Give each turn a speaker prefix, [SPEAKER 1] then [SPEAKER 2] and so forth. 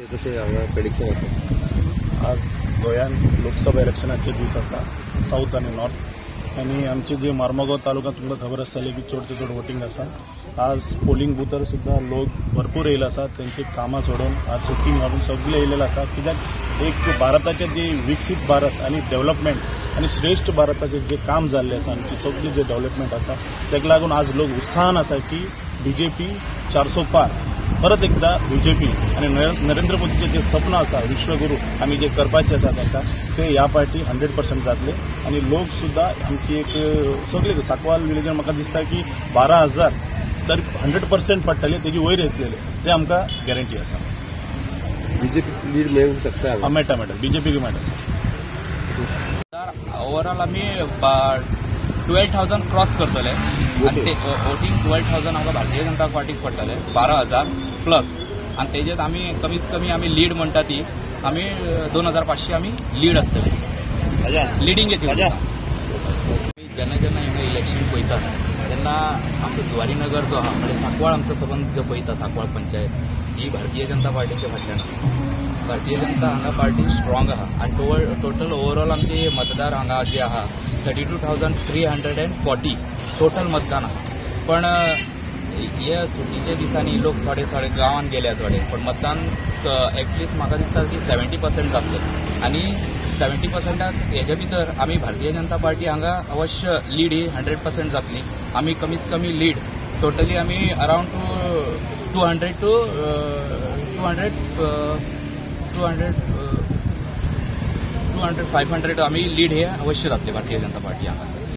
[SPEAKER 1] कशें हांगा प्रेडिक्शन आसा?
[SPEAKER 2] आज गोंयान लोकसभा इलेक्शनाचे दीस आसा, साऊथ आनी नॉर्थ, आनी आमचे जे मार्मगांव तालुक्यांत तुमकां खबर आसतली की चडचे चड वोटिंग आसा. आज पोलिंग बुथार सुद्दां लोक भरपूर येयले आसा. तेंची कामां सोडून आज सुटी मारून सगळे येयलेले आसा. कित्याक एक भारताचे जे विकसीत भारत आनी डेव्हलपमेंट आनी श्रेष्ठ भारताचे जे काम जाल्ले आसा, आमची सगळी जे डेव्हलपमेंट आसा, तेका लागून आज लोक उत्साहान आसा की बीजेपी 400 पार परत एकदा बीजेपी आणि नरेंद्र मोदीचे जे स्वप्न आसा विश्वगुरू आम्ही जे करपाचे आसा ताका ते ह्या पार्टी 100% जातले. आणि लोक सुद्धा आमची एक सगळे सांकवाल विलेजान म्हाका दिसता की 12,000 तर 100% पडटले, तेजी वयर येतलेले, ते आमकां गॅरंटी आसा.
[SPEAKER 1] बीजेपी लीड मेळूंक शकता?
[SPEAKER 2] मेळटा बीजेपीक मेळटा सर.
[SPEAKER 3] ओवरऑल आम्ही 12,000 क्रॉस करतले आणि ते वोटिंग 12,000 आमकां भारतीय जनता पार्टीक पडटले, 12,000 प्लस. आणि तेजेत आम्ही कमीत कमी आम्ही लीड म्हणटा ती आम्ही 2,500 आम्ही लीड आसतले लिडिंगेची. जेन्ना जेन्ना हांगा इलेक्शन पळयता तेन्ना आमचो जुवारीनगर जो आहा म्हणजे सांकवाळ आमचो संबंध जो पळयता, सांकवाळ पंचायत ही भारतीय जनता पार्टीच्या फाटल्यान आहा. भारतीय जनता हांगा पार्टी स्ट्रॉंग आहा आणि टोटल ओवरऑल आमचे मतदार हांगा जे आहा 32,340 टोटल मतदान आहा. पण ह्या सुटीच्या दिसांनी लोक थोडे गांवांत गेल्या थोडे, पण मतदान एटलिस्ट म्हाका दिसता की 70% जातलें. आणि 70%ाक हेजे भितर आमी भारतीय जनता पार्टी हांगा अवश्य लीड ही 100% जातली. आमी कमीत कमी लीड टोटली आमी अराउंड 500 आमी लीड हे अवश्य जातले भारतीय जनता पार्टी हांगा.